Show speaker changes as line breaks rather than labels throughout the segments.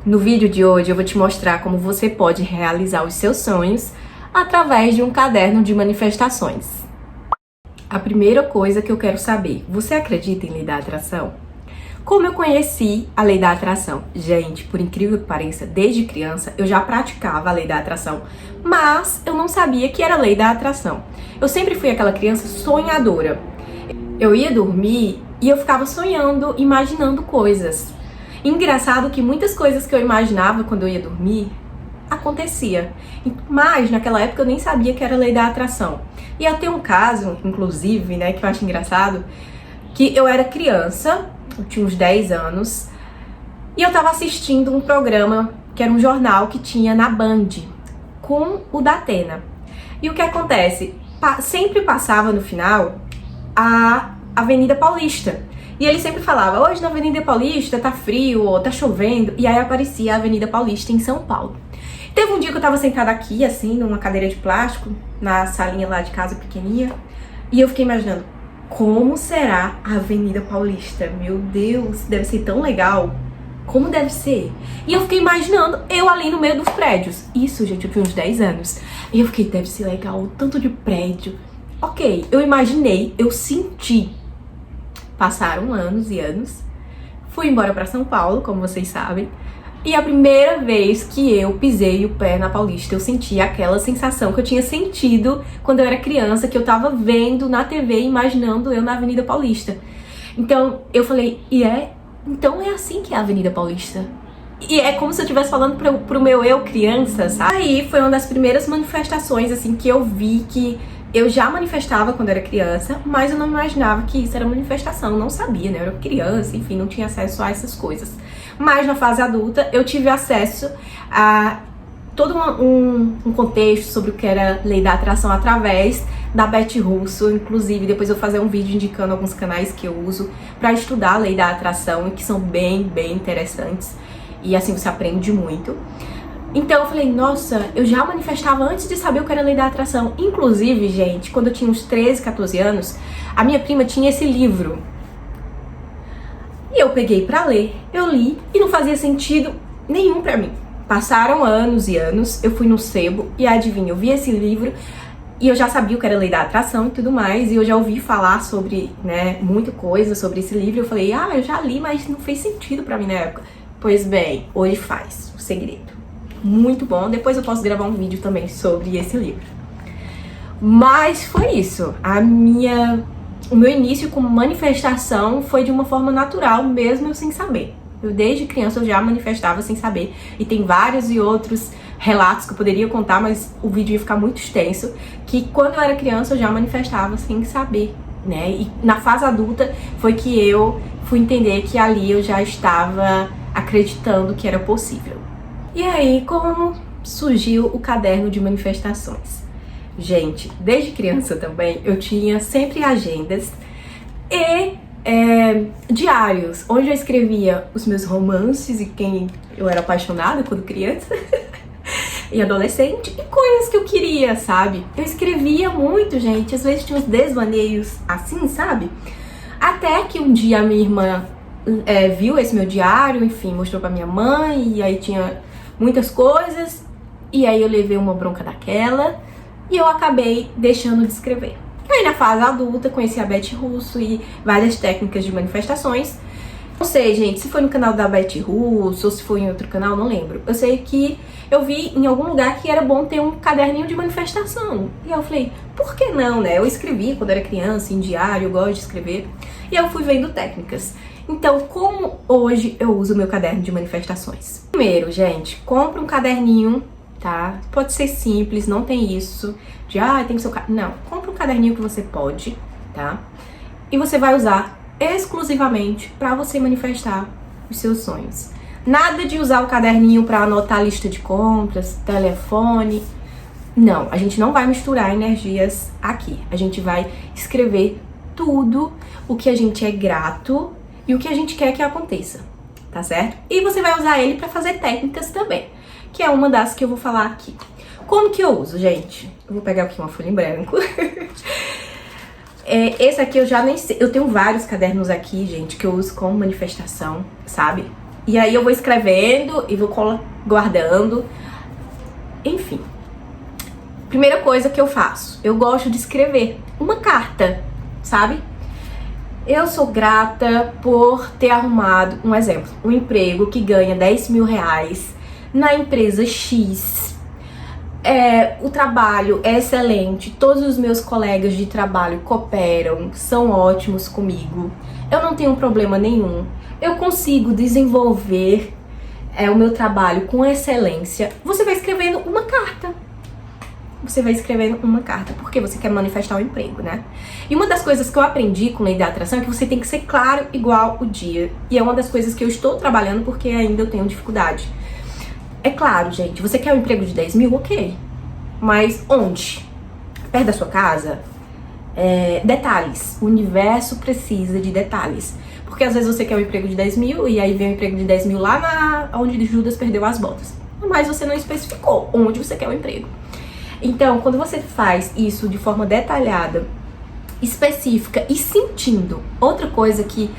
No vídeo de hoje eu vou te mostrar como você pode realizar os seus sonhos através de um caderno de manifestações. A primeira coisa que eu quero saber, você acredita em lei da atração? Como eu conheci a lei da atração? Gente, por incrível que pareça, desde criança eu já praticava a lei da atração, mas eu não sabia que era lei da atração. Eu sempre fui aquela criança sonhadora. Eu ia dormir e eu ficava sonhando, imaginando coisas. Engraçado que muitas coisas que eu imaginava quando eu ia dormir acontecia. Mas naquela época eu nem sabia que era lei da atração. E eu tenho um caso, inclusive, né, que eu acho engraçado, que eu era criança, eu tinha uns 10 anos, e eu tava assistindo um programa que era um jornal que tinha na Band, com o Datena. E o que acontece? Sempre passava no final a Avenida Paulista. E ele sempre falava, hoje na Avenida Paulista tá frio, ou tá chovendo, e aí aparecia a Avenida Paulista em São Paulo. Teve um dia que eu tava sentada aqui, assim, numa cadeira de plástico, na salinha lá de casa pequenininha, e eu fiquei imaginando, como será a Avenida Paulista? Meu Deus, deve ser tão legal. Como deve ser? E eu fiquei imaginando eu ali no meio dos prédios. Isso, gente, eu tinha uns 10 anos. E eu fiquei, deve ser legal, o tanto de prédio. Ok, eu imaginei, eu senti. Passaram anos e anos, fui embora para São Paulo, como vocês sabem, e a primeira vez que eu pisei o pé na Paulista, eu senti aquela sensação que eu tinha sentido quando eu era criança, que eu tava vendo na TV, imaginando eu na Avenida Paulista. Então eu falei, então é assim que é a Avenida Paulista. E é como se eu estivesse falando pro meu eu criança, sabe? Aí foi uma das primeiras manifestações, assim, que eu vi que eu já manifestava quando era criança, mas eu não imaginava que isso era manifestação, não sabia, né? Eu era criança, enfim, não tinha acesso a essas coisas. Mas na fase adulta eu tive acesso a todo um contexto sobre o que era lei da atração através da Beth Russo. Inclusive, depois eu vou fazer um vídeo indicando alguns canais que eu uso para estudar a lei da atração e que são bem interessantes. E assim você aprende muito. Então eu falei, nossa, eu já manifestava antes de saber o que era a lei da atração. Inclusive, gente, quando eu tinha uns 13, 14 anos, a minha prima tinha esse livro. E eu peguei pra ler, eu li e não fazia sentido nenhum pra mim. Passaram anos e anos, eu fui no sebo e adivinha, eu vi esse livro e eu já sabia o que era a lei da atração e tudo mais. E eu já ouvi falar sobre, né, muita coisa sobre esse livro. Eu falei, eu já li, mas não fez sentido pra mim na época. Pois bem, hoje faz, o segredo. Muito bom, depois eu posso gravar um vídeo também sobre esse livro. Mas foi isso, o meu início como manifestação foi de uma forma natural, mesmo eu sem saber. Desde criança eu já manifestava sem saber, e tem vários e outros relatos que eu poderia contar, mas o vídeo ia ficar muito extenso, que quando eu era criança eu já manifestava sem saber, né? E na fase adulta foi que eu fui entender que ali eu já estava acreditando que era possível. E aí, como surgiu o caderno de manifestações? Gente, desde criança também, eu tinha sempre agendas e diários, onde eu escrevia os meus romances e quem eu era apaixonada quando criança e adolescente, e coisas que eu queria, sabe? Eu escrevia muito, gente, às vezes tinha uns desvaneios assim, sabe? Até que um dia a minha irmã viu esse meu diário, enfim, mostrou pra minha mãe, e aí tinha muitas coisas, e aí eu levei uma bronca daquela, e eu acabei deixando de escrever. Aí na fase adulta, conheci a Beth Russo e várias técnicas de manifestações. Não sei, gente, se foi no canal da Beth Russo, ou se foi em outro canal, não lembro. Eu sei que eu vi em algum lugar que era bom ter um caderninho de manifestação. E aí eu falei, por que não, né? Eu escrevi quando era criança, em diário, eu gosto de escrever. E eu fui vendo técnicas. Então, como hoje eu uso o meu caderno de manifestações? Primeiro, gente, compra um caderninho, tá? Pode ser simples, não tem isso de, tem que ser não, compra um caderninho que você pode, tá? E você vai usar exclusivamente para você manifestar os seus sonhos. Nada de usar o caderninho para anotar a lista de compras, telefone. Não, a gente não vai misturar energias aqui. A gente vai escrever tudo o que a gente é grato e o que a gente quer que aconteça, tá certo? E você vai usar ele para fazer técnicas também, que é uma das que eu vou falar aqui. Como que eu uso, gente? Eu vou pegar aqui uma folha em branco. Esse aqui eu já nem sei. Eu tenho vários cadernos aqui, gente, que eu uso como manifestação, sabe? E aí eu vou escrevendo e vou guardando. Enfim. Primeira coisa que eu faço, eu gosto de escrever uma carta, sabe? Eu sou grata por ter arrumado, um exemplo, um emprego que ganha 10 mil reais na empresa X. O trabalho é excelente, todos os meus colegas de trabalho cooperam, são ótimos comigo, eu não tenho problema nenhum, eu consigo desenvolver o meu trabalho com excelência. Você vai escrevendo uma carta. Você vai escrevendo uma carta, porque você quer manifestar um emprego, né? E uma das coisas que eu aprendi com Lei da Atração é que você tem que ser claro igual o dia. E é uma das coisas que eu estou trabalhando porque ainda eu tenho dificuldade. É claro, gente, você quer um emprego de 10 mil? Ok. Mas onde? Perto da sua casa? Detalhes. O universo precisa de detalhes. Porque às vezes você quer um emprego de 10 mil e aí vem um emprego de 10 mil lá onde Judas perdeu as botas. Mas você não especificou onde você quer o emprego. Então, quando você faz isso de forma detalhada, específica e sentindo, outra coisa que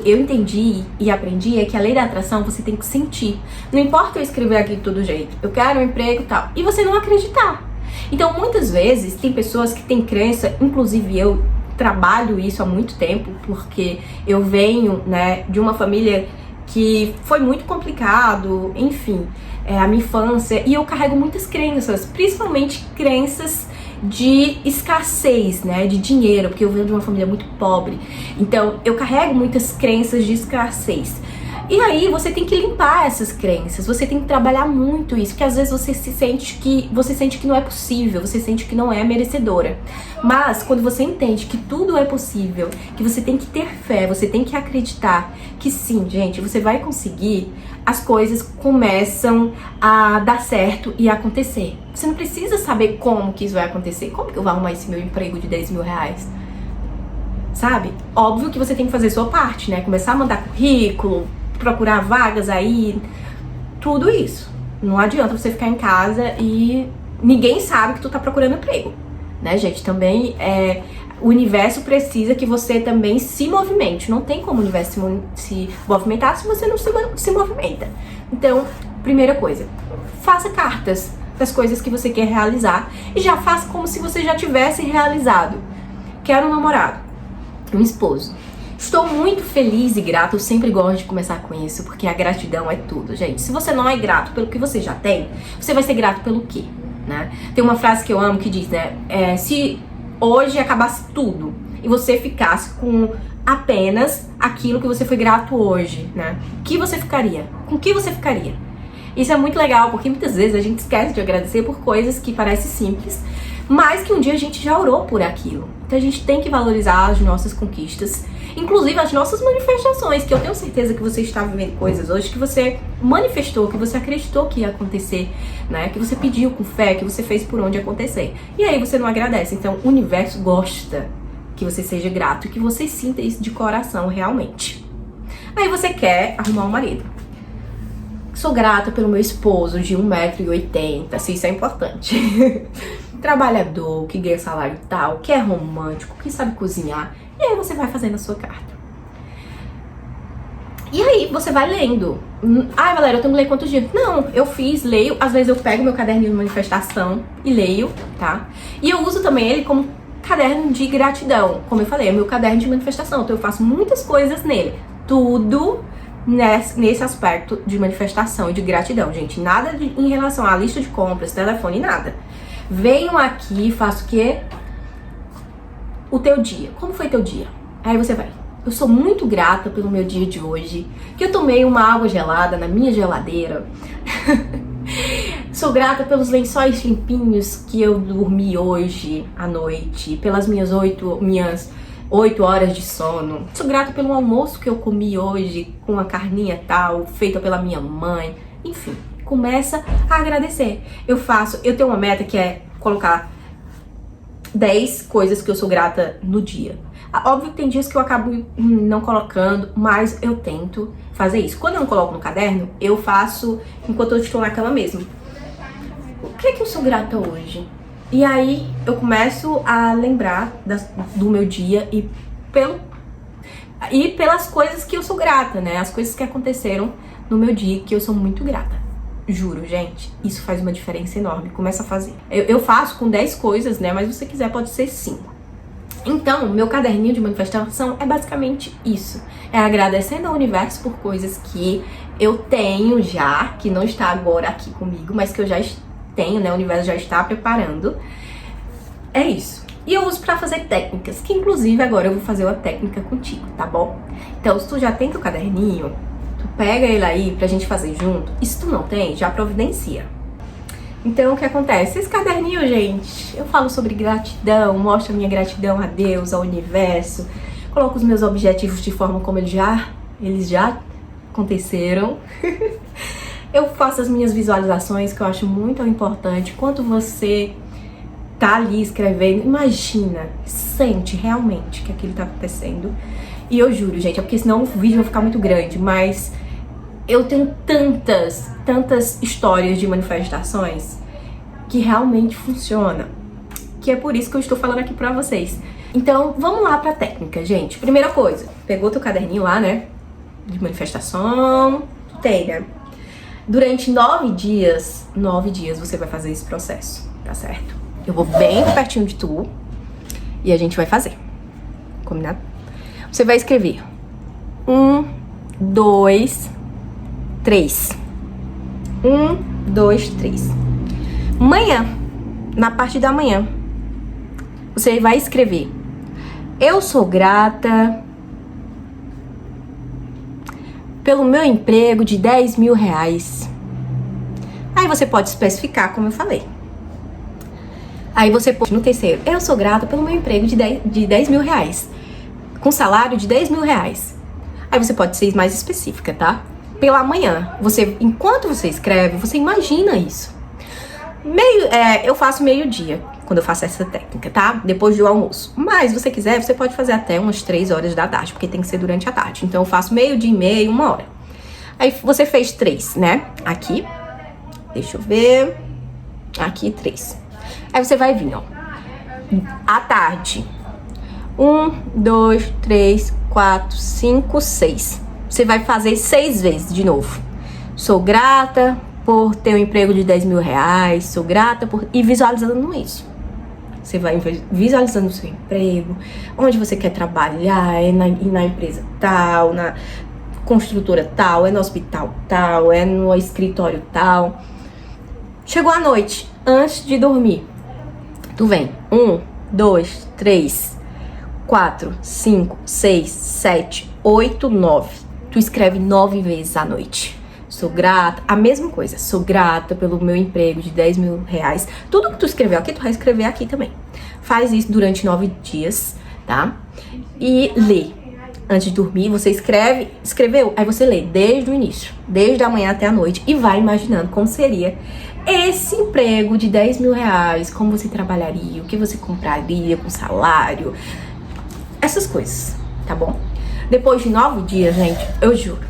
eu entendi e aprendi é que a lei da atração você tem que sentir. Não importa eu escrever aqui de todo jeito, eu quero um emprego e tal, e você não acreditar. Então, muitas vezes, tem pessoas que têm crença, inclusive eu trabalho isso há muito tempo, porque eu venho, né, de uma família que foi muito complicado, enfim, a minha infância, e eu carrego muitas crenças, principalmente crenças de escassez, né, de dinheiro, porque eu venho de uma família muito pobre, então eu carrego muitas crenças de escassez. E aí você tem que limpar essas crenças, você tem que trabalhar muito isso, porque às vezes você sente que não é possível, você sente que não é merecedora. Mas quando você entende que tudo é possível, que você tem que ter fé, você tem que acreditar que sim, gente, você vai conseguir, as coisas começam a dar certo e a acontecer. Você não precisa saber como que isso vai acontecer. Como que eu vou arrumar esse meu emprego de 10 mil reais? Sabe? Óbvio que você tem que fazer sua parte, né? Começar a mandar currículo, procurar vagas aí, tudo isso. Não adianta você ficar em casa e ninguém sabe que tu tá procurando emprego, né, gente? Também o universo precisa que você também se movimente. Não tem como o universo se movimentar se você não se movimenta. Então, primeira coisa, faça cartas das coisas que você quer realizar e já faça como se você já tivesse realizado. Quero um namorado, um esposo. Estou muito feliz e grata, eu sempre gosto de começar com isso, porque a gratidão é tudo, gente. Se você não é grato pelo que você já tem, você vai ser grato pelo quê, né? Tem uma frase que eu amo que diz, né, se hoje acabasse tudo e você ficasse com apenas aquilo que você foi grato hoje, né? Que você ficaria? Com que você ficaria? Isso é muito legal, porque muitas vezes a gente esquece de agradecer por coisas que parecem simples, mas que um dia a gente já orou por aquilo. Então a gente tem que valorizar as nossas conquistas, inclusive as nossas manifestações, que eu tenho certeza que você está vivendo coisas hoje que você manifestou, que você acreditou que ia acontecer, né? Que você pediu com fé, que você fez por onde acontecer. E aí você não agradece. Então o universo gosta que você seja grato e que você sinta isso de coração realmente. Aí você quer arrumar um marido. Sou grata pelo meu esposo de 1,80 m, se isso é importante. Trabalhador, que ganha salário tal, que é romântico, que sabe cozinhar. E aí você vai fazendo a sua carta. E aí você vai lendo. Ai, Valéria, eu tenho que ler quantos dias? Não, eu leio. Às vezes eu pego meu caderninho de manifestação e leio, tá? E eu uso também ele como caderno de gratidão. Como eu falei, é meu caderno de manifestação. Então eu faço muitas coisas nele. Tudo nesse aspecto de manifestação e de gratidão, gente. Nada em relação à lista de compras, telefone, nada. Venho aqui e faço o quê? O teu dia. Como foi teu dia? Aí você vai. Eu sou muito grata pelo meu dia de hoje, que eu tomei uma água gelada na minha geladeira. Sou grata pelos lençóis limpinhos que eu dormi hoje à noite, pelas minhas 8 horas de sono. Sou grata pelo almoço que eu comi hoje com a carninha tal, feita pela minha mãe. Enfim, começa a agradecer. Eu tenho uma meta que é colocar 10 coisas que eu sou grata no dia. Óbvio que tem dias que eu acabo não colocando, mas eu tento fazer isso. Quando eu não coloco no caderno, eu faço enquanto eu estou na cama mesmo. O que é que eu sou grata hoje? E aí eu começo a lembrar do meu dia e pelas coisas que eu sou grata, né? As coisas que aconteceram no meu dia que eu sou muito grata. Juro, gente, isso faz uma diferença enorme. Começa a fazer. Eu faço com 10 coisas, né? Mas se você quiser, pode ser 5. Então, meu caderninho de manifestação é basicamente isso. É agradecendo ao universo por coisas que eu tenho já, que não está agora aqui comigo, mas que eu já tenho, né? O universo já está preparando. É isso. E eu uso pra fazer técnicas, que inclusive agora eu vou fazer uma técnica contigo, tá bom? Então, se tu já tem teu caderninho, tu pega ele aí pra gente fazer junto. E se tu não tem, já providencia. Então, o que acontece? Esse caderninho, gente, eu falo sobre gratidão, mostro a minha gratidão a Deus, ao universo, coloco os meus objetivos de forma como eles já aconteceram. Eu faço as minhas visualizações, que eu acho muito importante. Quanto você tá ali escrevendo, imagina, sente realmente que aquilo tá acontecendo. E eu juro, gente, é porque senão o vídeo vai ficar muito grande, mas eu tenho tantas histórias de manifestações que realmente funcionam, que é por isso que eu estou falando aqui pra vocês. Então, vamos lá pra técnica, gente. Primeira coisa, pegou teu caderninho lá, né, de manifestação, tem, né? Durante 9 dias você vai fazer esse processo, tá certo? Eu vou bem pertinho de tu e a gente vai fazer, combinado? Você vai escrever 1, 2, 3. 1, 2, 3. Manhã, na parte da manhã, você vai escrever: eu sou grata pelo meu emprego de 10 mil reais. Aí você pode especificar, como eu falei. Aí você pode, no terceiro, eu sou grata pelo meu emprego de 10 mil reais, com salário de 10 mil reais. Aí você pode ser mais específica, tá? Pela manhã, enquanto você escreve, você imagina isso. Eu faço meio-dia, quando eu faço essa técnica, tá? Depois do almoço. Mas, se você quiser, você pode fazer até umas 3 horas da tarde, porque tem que ser durante a tarde. Então, eu faço meio-dia e meia, 1 hora. Aí, você fez 3, né? Aqui. Deixa eu ver. Aqui, 3. Aí, você vai vir, ó. À tarde. 1, 2, 3, 4, 5, 6. Você vai fazer 6 vezes de novo. Sou grata por ter um emprego de 10 mil reais. Sou grata por... E visualizando isso. Você vai visualizando o seu emprego, onde você quer trabalhar, na empresa tal, na construtora tal, é no hospital tal, é no escritório tal. Chegou a noite, antes de dormir, tu vem 1, 2, 3, 4, 5, 6, 7, 8, 9. Tu escreve 9 vezes à noite. Sou grata, a mesma coisa, sou grata pelo meu emprego de 10 mil reais. Tudo que tu escreveu aqui, tu vai escrever aqui também. Faz isso durante 9 dias, tá? E lê. Antes de dormir, você escreveu, aí você lê desde o início, desde a manhã até a noite, e vai imaginando como seria esse emprego de 10 mil reais, como você trabalharia, o que você compraria com salário, essas coisas, tá bom? Depois de 9 dias, gente, eu juro,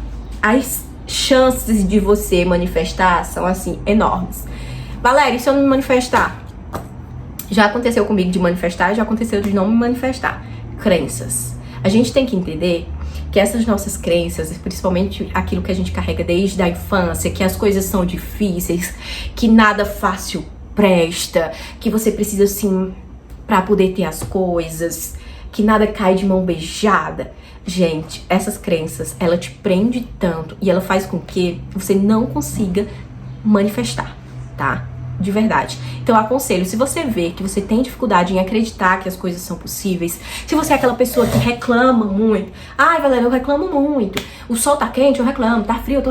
as chances de você manifestar são, assim, enormes. Valéria, e se eu não me manifestar? Já aconteceu comigo de manifestar, já aconteceu de não me manifestar. Crenças. A gente tem que entender que essas nossas crenças, principalmente aquilo que a gente carrega desde a infância, que as coisas são difíceis, que nada fácil presta, que você precisa, assim, pra poder ter as coisas, que nada cai de mão beijada. Gente, essas crenças, ela te prende tanto e ela faz com que você não consiga manifestar, tá? De verdade. Então eu aconselho, se você vê que você tem dificuldade em acreditar que as coisas são possíveis, se você é aquela pessoa que reclama muito, ai, Valéria, eu reclamo muito, o sol tá quente, eu reclamo, tá frio,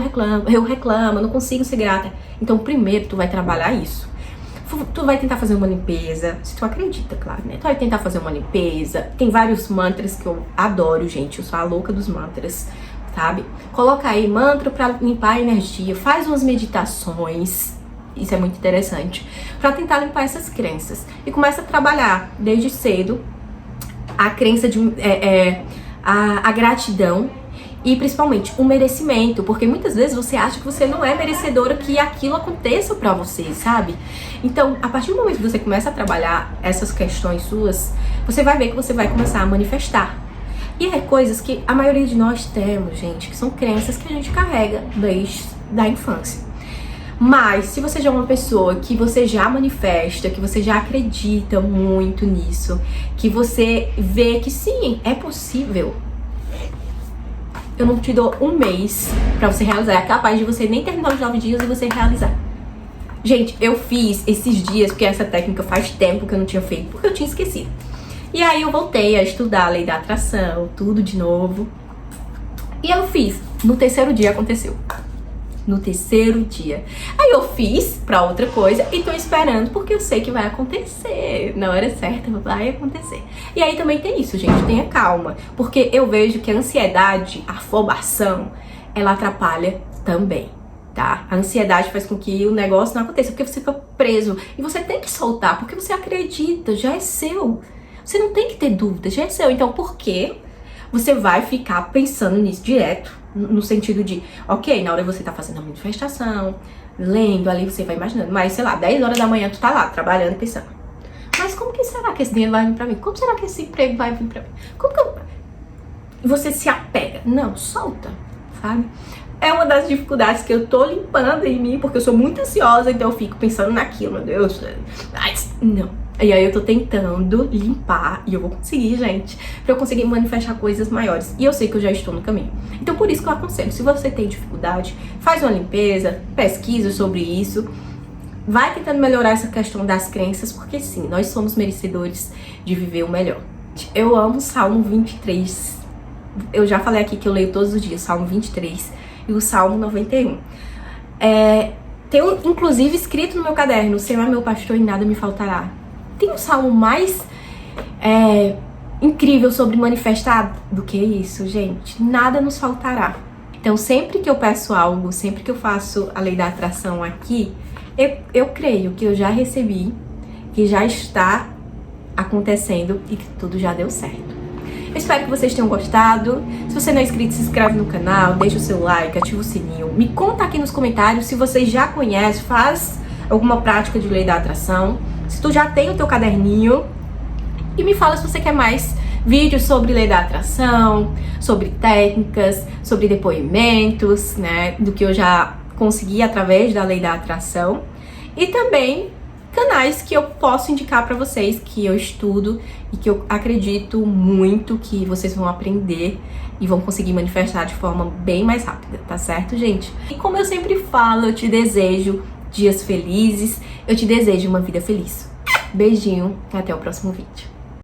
eu reclamo, eu não consigo ser grata. Então primeiro tu vai trabalhar isso. Tu vai tentar fazer uma limpeza, se tu acredita, claro, né? Tu vai tentar fazer uma limpeza. Tem vários mantras que eu adoro, gente. Eu sou a louca dos mantras, sabe? Coloca aí mantra pra limpar a energia. Faz umas meditações. Isso é muito interessante. Pra tentar limpar essas crenças. E começa a trabalhar desde cedo a crença de... a gratidão. E principalmente o merecimento, porque muitas vezes você acha que você não é merecedora que aquilo aconteça pra você, sabe? Então, a partir do momento que você começa a trabalhar essas questões suas, você vai ver que você vai começar a manifestar. E é coisas que a maioria de nós temos, gente, que são crenças que a gente carrega desde a infância. Mas se você já é uma pessoa que você já manifesta, que você já acredita muito nisso, que você vê que sim, é possível, eu não te dou um mês pra você realizar. É capaz de você nem terminar os 9 dias e você realizar. Gente, eu fiz esses dias, porque essa técnica faz tempo que eu não tinha feito, porque eu tinha esquecido. E aí eu voltei a estudar a lei da atração, tudo de novo. E eu fiz. No terceiro dia aconteceu. No terceiro dia. Aí eu fiz pra outra coisa e tô esperando porque eu sei que vai acontecer. Na hora certa vai acontecer. E aí também tem isso, gente. Tenha calma. Porque eu vejo que a ansiedade, a afobação, ela atrapalha também, tá? A ansiedade faz com que o negócio não aconteça. Porque você fica preso. E você tem que soltar. Porque você acredita. Já é seu. Você não tem que ter dúvida. Já é seu. Então por quê? Você vai ficar pensando nisso direto. No sentido de, ok, na hora você tá fazendo a manifestação, lendo ali, você vai imaginando. Mas, sei lá, 10 horas da manhã tu tá lá, trabalhando e pensando. Mas como que será que esse dinheiro vai vir pra mim? Como será que esse emprego vai vir pra mim? Como que eu... Você se apega. Não, solta, sabe? É uma das dificuldades que eu tô limpando em mim, porque eu sou muito ansiosa, então eu fico pensando naquilo, meu Deus. Mas, não. E aí eu tô tentando limpar, e eu vou conseguir, gente, pra eu conseguir manifestar coisas maiores. E eu sei que eu já estou no caminho. Então por isso que eu aconselho, se você tem dificuldade, faz uma limpeza, pesquisa sobre isso, vai tentando melhorar essa questão das crenças, porque sim, nós somos merecedores de viver o melhor. Eu amo Salmo 23. Eu já falei aqui que eu leio todos os dias, Salmo 23 e o Salmo 91. Tem inclusive escrito no meu caderno, o Senhor é meu pastor e nada me faltará. Tem um salmo mais incrível sobre manifestar do que isso, gente? Nada nos faltará. Então, sempre que eu peço algo, sempre que eu faço a lei da atração aqui, eu creio que eu já recebi, que já está acontecendo e que tudo já deu certo. Eu espero que vocês tenham gostado. Se você não é inscrito, se inscreve no canal, deixa o seu like, ativa o sininho. Me conta aqui nos comentários se você já conhece, faz alguma prática de lei da atração. Se tu já tem o teu caderninho, e me fala se você quer mais vídeos sobre lei da atração, sobre técnicas, sobre depoimentos, né, do que eu já consegui através da lei da atração, e também canais que eu posso indicar pra vocês, que eu estudo e que eu acredito muito que vocês vão aprender e vão conseguir manifestar de forma bem mais rápida, tá certo, gente? E como eu sempre falo, eu te desejo dias felizes, eu te desejo uma vida feliz. Beijinho, até o próximo vídeo.